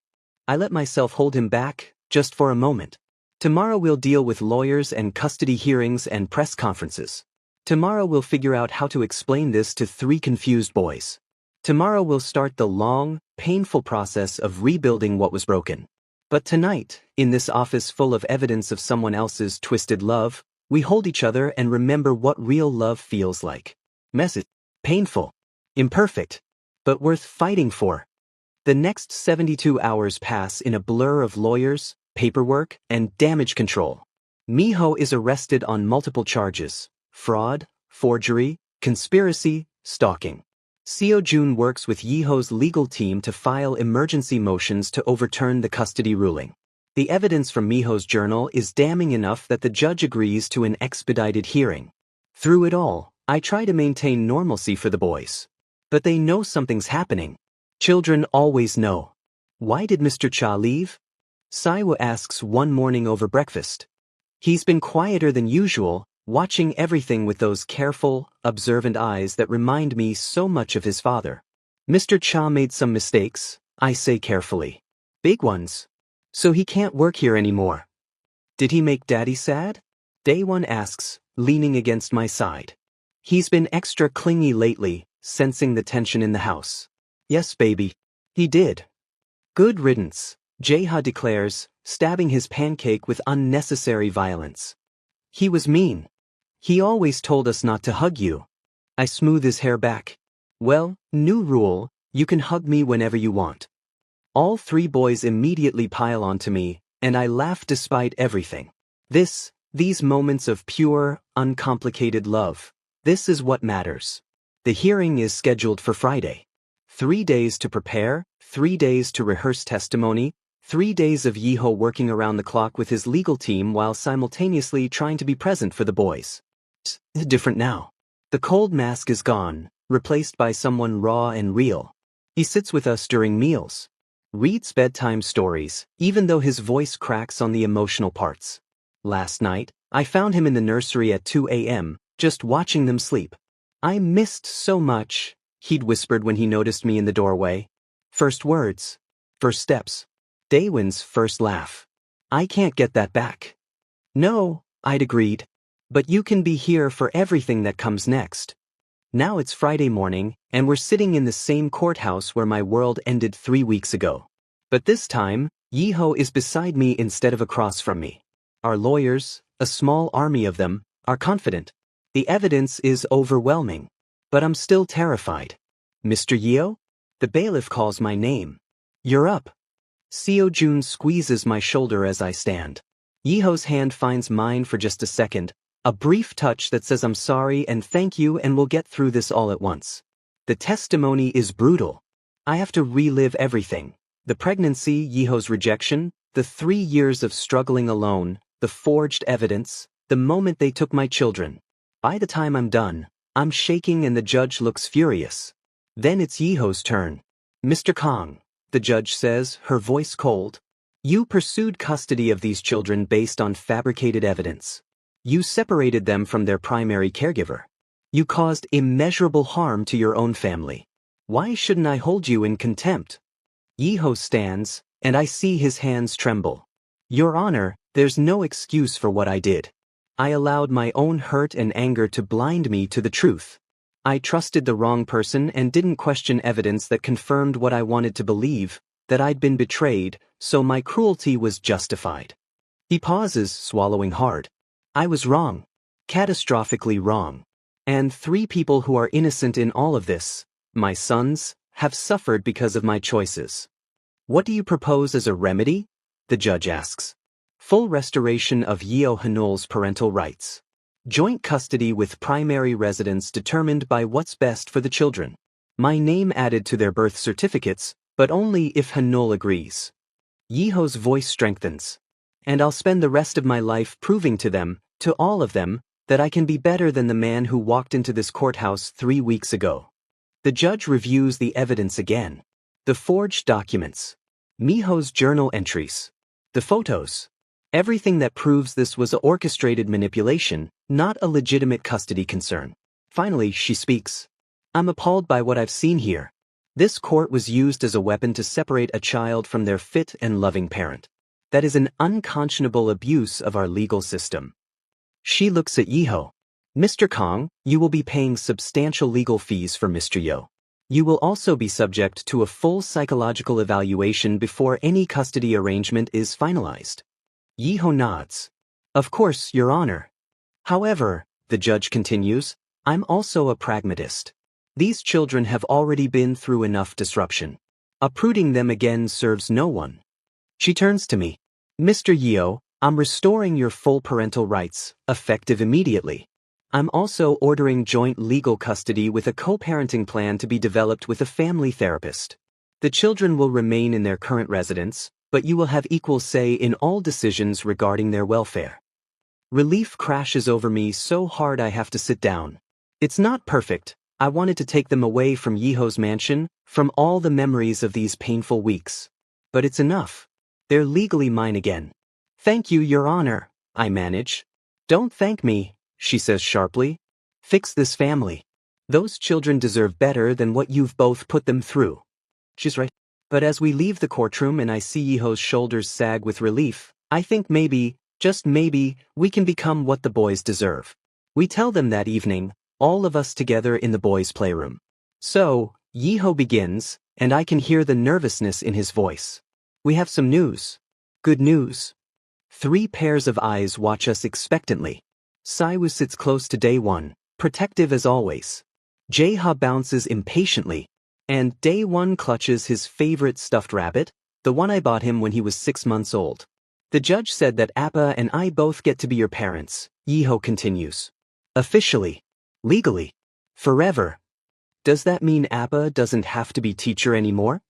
I let myself hold him back, just for a moment. Tomorrow we'll deal with lawyers and custody hearings and press conferences. Tomorrow we'll figure out how to explain this to 3 confused boys. Tomorrow we'll start the long, painful process of rebuilding what was broken. But tonight, in this office full of evidence of someone else's twisted love, we hold each other and remember what real love feels like. Messy, painful, imperfect, but worth fighting for. The next 72 hours pass in a blur of lawyers, paperwork, and damage control. Miho is arrested on multiple charges: fraud, forgery, conspiracy, stalking. Seo-jun works with Yiho's legal team to file emergency motions to overturn the custody ruling. The evidence from Miho's journal is damning enough that the judge agrees to an expedited hearing. Through it all, I try to maintain normalcy for the boys. But they know something's happening. Children always know. Why did Mr. Cha leave? Saiwa asks one morning over breakfast. He's been quieter than usual, watching everything with those careful, observant eyes that remind me so much of his father. Mr. Cha made some mistakes, I say carefully. Big ones. So he can't work here anymore. Did he make Daddy sad? Daewon asks, leaning against my side. He's been extra clingy lately, sensing the tension in the house. Yes, baby. He did. Good riddance, Jaeha declares, stabbing his pancake with unnecessary violence. He was mean. He always told us not to hug you. I smooth his hair back. Well, new rule, you can hug me whenever you want. All three boys immediately pile onto me, and I laugh despite everything. These moments of pure, uncomplicated love, this is what matters. The hearing is scheduled for Friday. 3 days to prepare, 3 days to rehearse testimony, 3 days of Yiho working around the clock with his legal team while simultaneously trying to be present for the boys. It's different now. The cold mask is gone, replaced by someone raw and real. He sits with us during meals. Reads bedtime stories, even though his voice cracks on the emotional parts. Last night, I found him in the nursery at 2 a.m., just watching them sleep. I missed so much, he'd whispered when he noticed me in the doorway. First words. First steps. Daewon's first laugh. I can't get that back. No, I'd agreed. But you can be here for everything that comes next. Now it's Friday morning, and we're sitting in the same courthouse where my world ended 3 weeks ago. But this time, Yiho is beside me instead of across from me. Our lawyers, a small army of them, are confident. The evidence is overwhelming. But I'm still terrified. Mr. Yeo? The bailiff calls my name. You're up. Seo-jun squeezes my shoulder as I stand. Yiho's hand finds mine for just a second, a brief touch that says I'm sorry and thank you and we'll get through this all at once. The testimony is brutal. I have to relive everything. The pregnancy, Yiho's rejection, the 3 years of struggling alone, the forged evidence, the moment they took my children. By the time I'm done, I'm shaking and the judge looks furious. Then it's Yiho's turn. Mr. Kong, the judge says, her voice cold. You pursued custody of these children based on fabricated evidence. You separated them from their primary caregiver. You caused immeasurable harm to your own family. Why shouldn't I hold you in contempt? Yiho stands, and I see his hands tremble. Your Honor, there's no excuse for what I did. I allowed my own hurt and anger to blind me to the truth. I trusted the wrong person and didn't question evidence that confirmed what I wanted to believe, that I'd been betrayed, so my cruelty was justified. He pauses, swallowing hard. I was wrong. Catastrophically wrong. And 3 people who are innocent in all of this, my sons, have suffered because of my choices. What do you propose as a remedy? The judge asks. Full restoration of Yeo Hanul's parental rights. Joint custody with primary residence determined by what's best for the children. My name added to their birth certificates, but only if Hanul agrees. Yiho's voice strengthens. And I'll spend the rest of my life proving to them, to all of them, that I can be better than the man who walked into this courthouse 3 weeks ago. The judge reviews the evidence again. The forged documents. Miho's journal entries. The photos. Everything that proves this was orchestrated manipulation, not a legitimate custody concern. Finally, she speaks. I'm appalled by what I've seen here. This court was used as a weapon to separate a child from their fit and loving parent. That is an unconscionable abuse of our legal system. She looks at Yiho. Mr. Kong, you will be paying substantial legal fees for Mr. Yeo. You will also be subject to a full psychological evaluation before any custody arrangement is finalized. Yiho nods. Of course, Your Honor. However, the judge continues, I'm also a pragmatist. These children have already been through enough disruption. Uprooting them again serves no one. She turns to me. Mr. Yeo, I'm restoring your full parental rights, effective immediately. I'm also ordering joint legal custody with a co-parenting plan to be developed with a family therapist. The children will remain in their current residence, but you will have equal say in all decisions regarding their welfare. Relief crashes over me so hard I have to sit down. It's not perfect. I wanted to take them away from Yiho's mansion, from all the memories of these painful weeks. But it's enough. They're legally mine again. Thank you, Your Honor, I manage. Don't thank me, she says sharply. Fix this family. Those children deserve better than what you've both put them through. She's right. But as we leave the courtroom and I see Yiho's shoulders sag with relief, I think maybe, just maybe, we can become what the boys deserve. We tell them that evening, all of us together in the boys' playroom. So, Yiho begins, and I can hear the nervousness in his voice. We have some news. Good news. 3 pairs of eyes watch us expectantly. Saiwoo sits close to Day One, protective as always. Jae-ha bounces impatiently, and Day One clutches his favorite stuffed rabbit, the one I bought him when he was 6 months old. The judge said that Appa and I both get to be your parents, Yiho continues. Officially. Legally. Forever. Does that mean Appa doesn't have to be teacher anymore?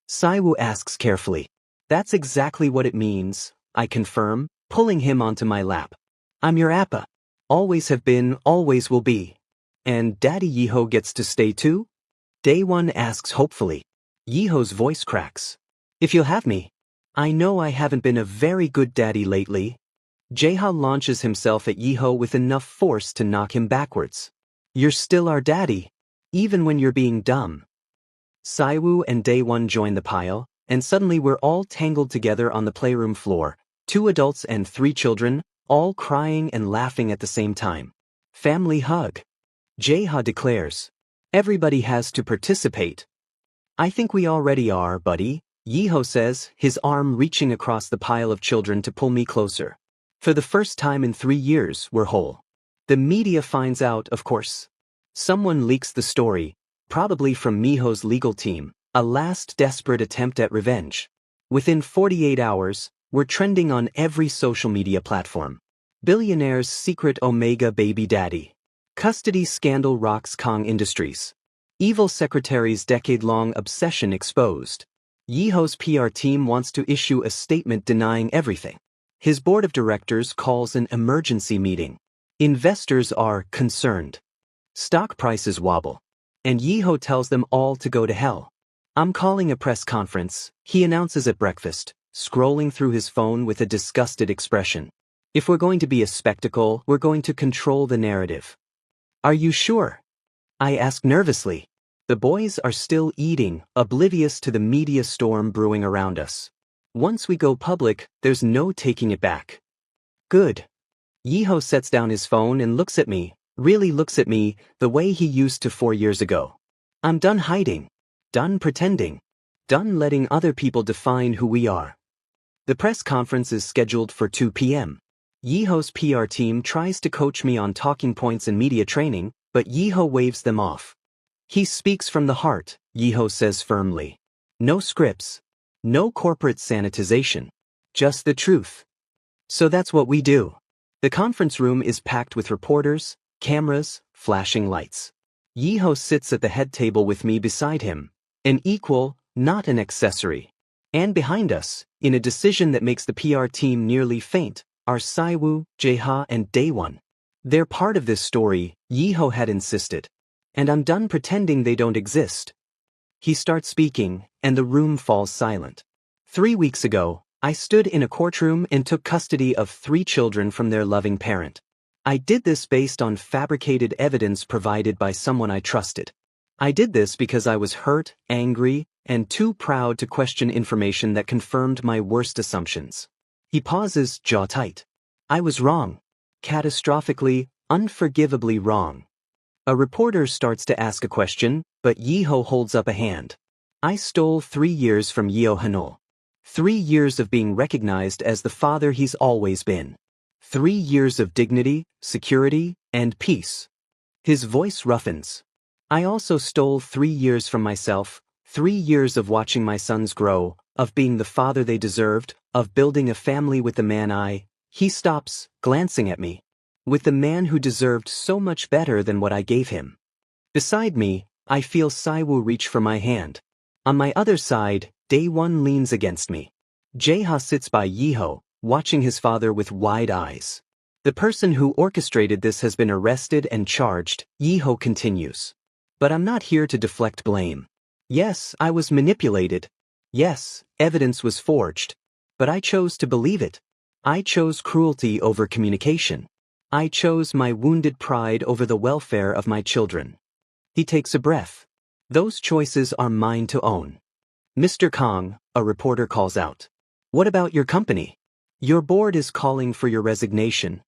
Saiwoo asks carefully. That's exactly what it means, I confirm, pulling him onto my lap. I'm your Appa. Always have been, always will be. And Daddy Yiho gets to stay too? Day One asks hopefully. Yiho's voice cracks. If you'll have me. I know I haven't been a very good daddy lately. Jae-ha launches himself at Yiho with enough force to knock him backwards. You're still our daddy, even when you're being dumb. Saiwoo and Day One join the pile, and suddenly we're all tangled together on the playroom floor, 2 adults and 3 children, all crying and laughing at the same time. Family hug. Jae-ha declares. Everybody has to participate. I think we already are, buddy, Yiho says, his arm reaching across the pile of children to pull me closer. For the first time in 3 years, we're whole. The media finds out, of course. Someone leaks the story, probably from Miho's legal team, a last desperate attempt at revenge. Within 48 hours, we're trending on every social media platform. Billionaire's secret Omega baby daddy. Custody scandal rocks Kong Industries. Evil secretary's decade-long obsession exposed. Yiho's PR team wants to issue a statement denying everything. His board of directors calls an emergency meeting. Investors are concerned. Stock prices wobble. And Yiho tells them all to go to hell. I'm calling a press conference, he announces at breakfast, scrolling through his phone with a disgusted expression. If we're going to be a spectacle, we're going to control the narrative. Are you sure? I ask nervously. The boys are still eating, oblivious to the media storm brewing around us. Once we go public, there's no taking it back. Good. Yiho sets down his phone and looks at me, really looks at me, the way he used to 4 years ago. I'm done hiding. Done pretending. Done letting other people define who we are. The press conference is scheduled for 2 p.m. Yiho's PR team tries to coach me on talking points and media training, but Yiho waves them off. He speaks from the heart, Yiho says firmly. No scripts. No corporate sanitization. Just the truth. So that's what we do. The conference room is packed with reporters, cameras, flashing lights. Yiho sits at the head table with me beside him. An equal, not an accessory. And behind us, in a decision that makes the PR team nearly faint, are Saiwoo, Jae-ha, and Day One. They're part of this story, Yiho had insisted. And I'm done pretending they don't exist. He starts speaking, and the room falls silent. 3 weeks ago, I stood in a courtroom and took custody of 3 children from their loving parent. I did this based on fabricated evidence provided by someone I trusted. I did this because I was hurt, angry, and too proud to question information that confirmed my worst assumptions. He pauses, jaw tight. I was wrong. Catastrophically, unforgivably wrong. A reporter starts to ask a question, but Yiho holds up a hand. I stole 3 years from Yeo Hanol. 3 years of being recognized as the father he's always been. 3 years of dignity, security, and peace. His voice roughens. I also stole 3 years from myself, 3 years of watching my sons grow, of being the father they deserved, of building a family with the man He stops, glancing at me. With the man who deserved so much better than what I gave him. Beside me, I feel Saiwoo reach for my hand. On my other side, Daewon leans against me. Jae-ha sits by Yeho, watching his father with wide eyes. The person who orchestrated this has been arrested and charged, Yeho continues. But I'm not here to deflect blame. Yes, I was manipulated. Yes, evidence was forged. But I chose to believe it. I chose cruelty over communication. I chose my wounded pride over the welfare of my children. He takes a breath. Those choices are mine to own. Mr. Kang, a reporter calls out. What about your company? Your board is calling for your resignation.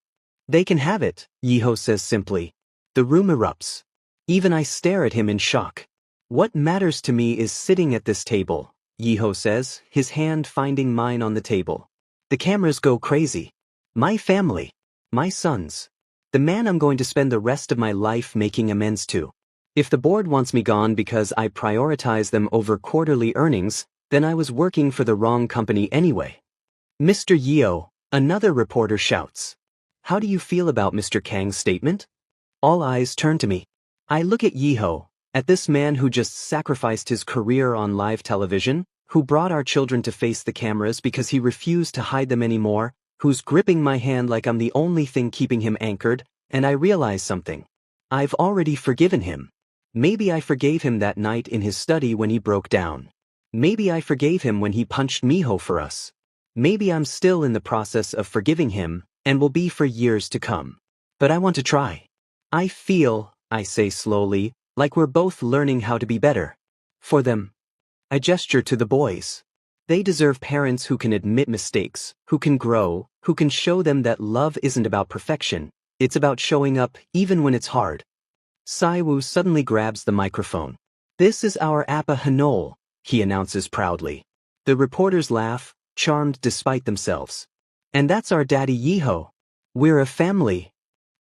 They can have it, Yeho says simply. The room erupts. Even I stare at him in shock. What matters to me is sitting at this table, Yeho says, his hand finding mine on the table. The cameras go crazy. My family. My sons. The man I'm going to spend the rest of my life making amends to. If the board wants me gone because I prioritize them over quarterly earnings, then I was working for the wrong company anyway. Mr. Yeo, another reporter shouts. How do you feel about Mr. Kang's statement? All eyes turn to me. I look at Yeho, at this man who just sacrificed his career on live television, who brought our children to face the cameras because he refused to hide them anymore, who's gripping my hand like I'm the only thing keeping him anchored, and I realize something. I've already forgiven him. Maybe I forgave him that night in his study when he broke down. Maybe I forgave him when he punched Miho for us. Maybe I'm still in the process of forgiving him, and will be for years to come. But I want to try. I feel, I say slowly, like we're both learning how to be better. For them. I gesture to the boys. They deserve parents who can admit mistakes, who can grow, who can show them that love isn't about perfection, it's about showing up even when it's hard. Saiwoo suddenly grabs the microphone. This is our Appa Hanol, he announces proudly. The reporters laugh, charmed despite themselves. And that's our daddy Yeho. We're a family.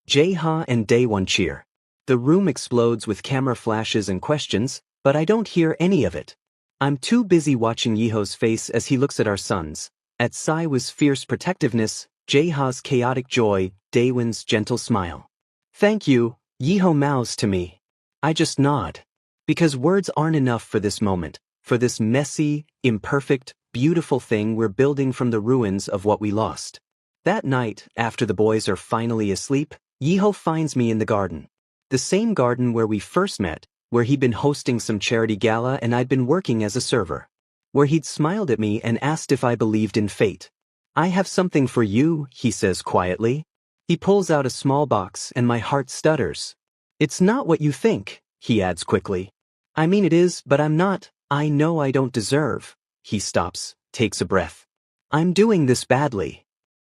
Jae-ha and Daewon cheer. The room explodes with camera flashes and questions, but I don't hear any of it. I'm too busy watching Yeho's face as he looks at our sons, at Saiwoo's fierce protectiveness, Jae-ha's chaotic joy, Daewon's gentle smile. Thank you, Yeho mouths to me. I just nod. Because words aren't enough for this moment, for this messy, imperfect, beautiful thing we're building from the ruins of what we lost. That night, after the boys are finally asleep, Yeho finds me in the garden. The same garden where we first met, where he'd been hosting some charity gala and I'd been working as a server. Where he'd smiled at me and asked if I believed in fate. I have something for you, he says quietly. He pulls out a small box and my heart stutters. It's not what you think, he adds quickly. I mean it is, but I'm not. I know I don't deserve. He stops, takes a breath. I'm doing this badly.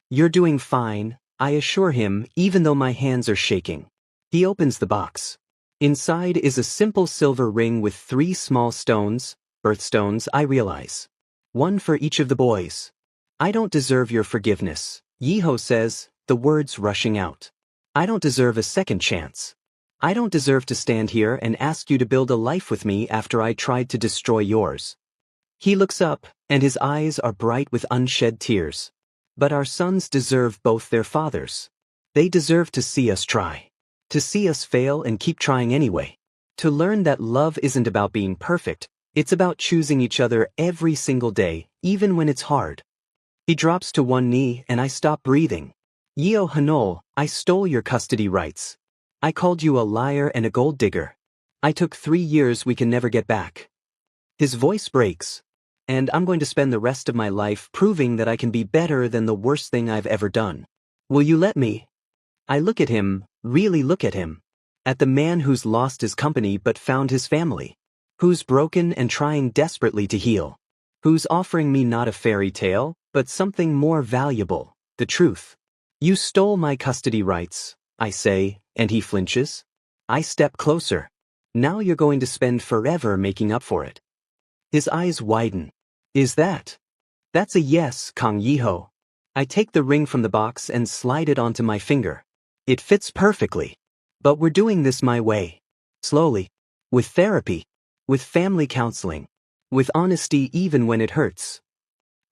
You're doing fine, I assure him, even though my hands are shaking. He opens the box. Inside is a simple silver ring with 3 small stones, birthstones, I realize. One for each of the boys. I don't deserve your forgiveness, Yeho says, the words rushing out. I don't deserve a second chance. I don't deserve to stand here and ask you to build a life with me after I tried to destroy yours. He looks up, and his eyes are bright with unshed tears. But our sons deserve both their fathers. They deserve to see us try. To see us fail and keep trying anyway. To learn that love isn't about being perfect, it's about choosing each other every single day, even when it's hard. He drops to one knee and I stop breathing. Yeo Hanol, I stole your custody rights. I called you a liar and a gold digger. I took 3 years we can never get back. His voice breaks. And I'm going to spend the rest of my life proving that I can be better than the worst thing I've ever done. Will you let me? I look at him, really look at him. At the man who's lost his company but found his family. Who's broken and trying desperately to heal. Who's offering me not a fairy tale, but something more valuable, the truth. You stole my custody rights, I say, and he flinches. I step closer. Now you're going to spend forever making up for it. His eyes widen. Is that? That's a yes, Kang Yeho. I take the ring from the box and slide it onto my finger. It fits perfectly. But we're doing this my way. Slowly. With therapy. With family counseling. With honesty even when it hurts.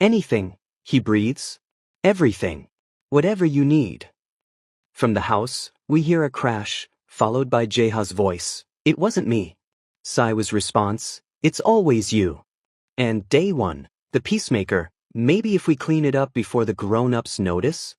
Anything, he breathes. Everything. Whatever you need. From the house, we hear a crash, followed by Jeha's voice. It wasn't me. Saiwa's response, it's always you. And day one, the peacemaker, maybe if we clean it up before the grown-ups notice?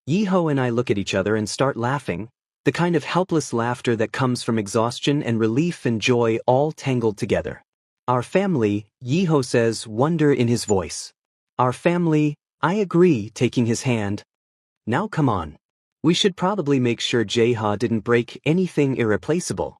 Yeho and I look at each other and start laughing, the kind of helpless laughter that comes from exhaustion and relief and joy all tangled together. Our family, Yeho says, wonder in his voice. Our family, I agree, taking his hand. Now come on. We should probably make sure Jeha didn't break anything irreplaceable.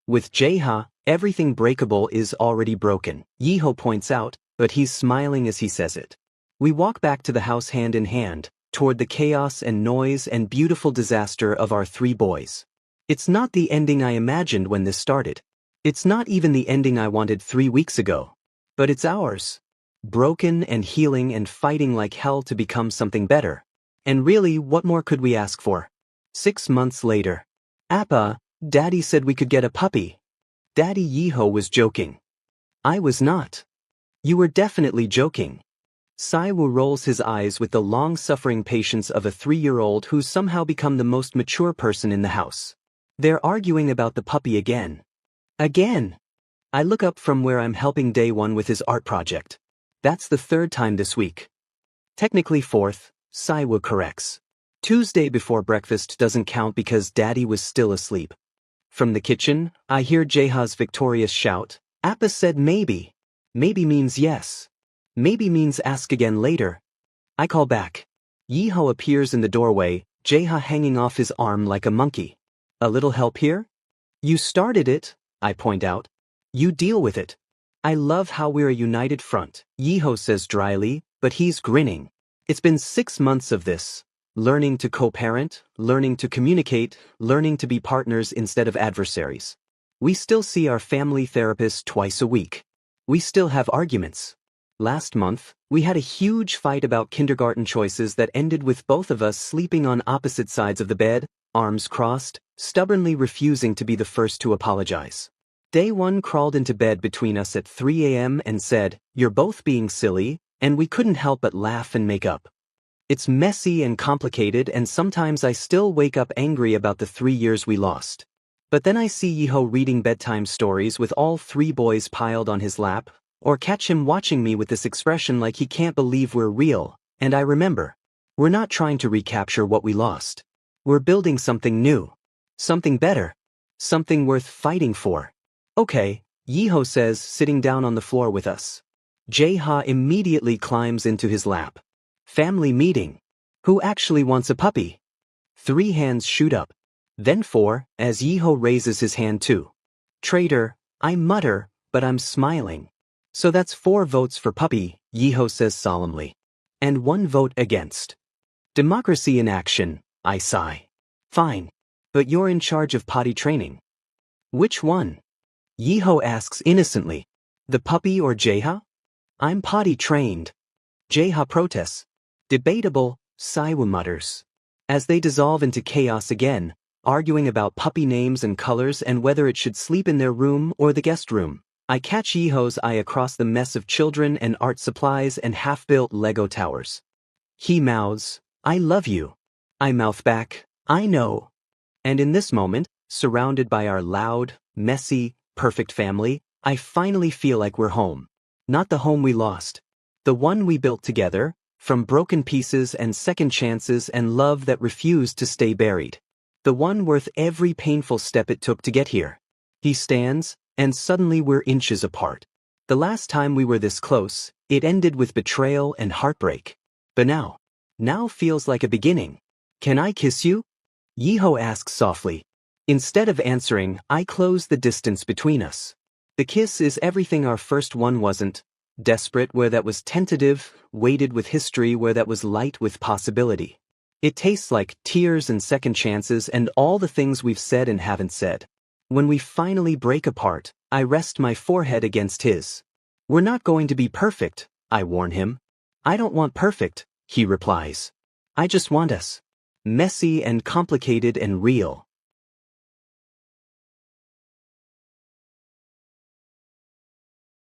With Jeha, everything breakable is already broken, Yeho points out, but he's smiling as he says it. We walk back to the house hand in hand, toward the chaos and noise and beautiful disaster of our 3 boys. It's not the ending I imagined when this started. It's not even the ending I wanted 3 weeks ago. But it's ours. Broken and healing and fighting like hell to become something better. And really, what more could we ask for? 6 months later. Appa, Daddy said we could get a puppy. Daddy Yeho was joking. I was not. You were definitely joking. Saiwu rolls his eyes with the long-suffering patience of a 3-year-old who's somehow become the most mature person in the house. They're arguing about the puppy again. Again! I look up from where I'm helping Day One with his art project. That's the 3rd time this week. Technically 4th, Saiwu corrects. Tuesday before breakfast doesn't count because Daddy was still asleep. From the kitchen, I hear Jeha's victorious shout, Appa said maybe. Maybe means yes. Maybe means ask again later. I call back. Yeho appears in the doorway, Jeha hanging off his arm like a monkey. A little help here? You started it, I point out. You deal with it. I love how we're a united front, Yeho says dryly, but he's grinning. It's been 6 months of this. Learning to co-parent, learning to communicate, learning to be partners instead of adversaries. We still see our family therapist twice a week. We still have arguments. Last month, we had a huge fight about kindergarten choices that ended with both of us sleeping on opposite sides of the bed, arms crossed, stubbornly refusing to be the first to apologize. Day One crawled into bed between us at 3 a.m. and said, "You're both being silly," and we couldn't help but laugh and make up. It's messy and complicated, and sometimes I still wake up angry about the 3 years we lost. But then I see Yeho reading bedtime stories with all 3 boys piled on his lap, or catch him watching me with this expression like he can't believe we're real, and I remember. We're not trying to recapture what we lost. We're building something new. Something better. Something worth fighting for. Okay, Yeho says, sitting down on the floor with us. Jeha immediately climbs into his lap. Family meeting. Who actually wants a puppy? 3 hands shoot up. Then 4, as Yeho raises his hand too. Traitor, I mutter, but I'm smiling. So that's 4 votes for puppy, Yeho says solemnly. And 1 vote against. Democracy in action, I sigh. Fine. But you're in charge of potty training. Which one? Yeho asks innocently. The puppy or Jeha? I'm potty trained. Jeha protests. Debatable, Saiwu mutters. As they dissolve into chaos again, arguing about puppy names and colors and whether it should sleep in their room or the guest room, I catch Yeho's eye across the mess of children and art supplies and half-built Lego towers. He mouths, I love you. I mouth back, I know. And in this moment, surrounded by our loud, messy, perfect family, I finally feel like we're home. Not the home we lost. The one we built together, from broken pieces and second chances and love that refused to stay buried. The one worth every painful step it took to get here. He stands, and suddenly we're inches apart. The last time we were this close, it ended with betrayal and heartbreak. But now feels like a beginning. Can I kiss you? Yeho asks softly. Instead of answering, I close the distance between us. The kiss is everything our first one wasn't. Desperate where that was tentative, weighted with history where that was light with possibility. It tastes like tears and second chances and all the things we've said and haven't said. When we finally break apart, I rest my forehead against his. We're not going to be perfect, I warn him. I don't want perfect, he replies. I just want us. Messy and complicated and real.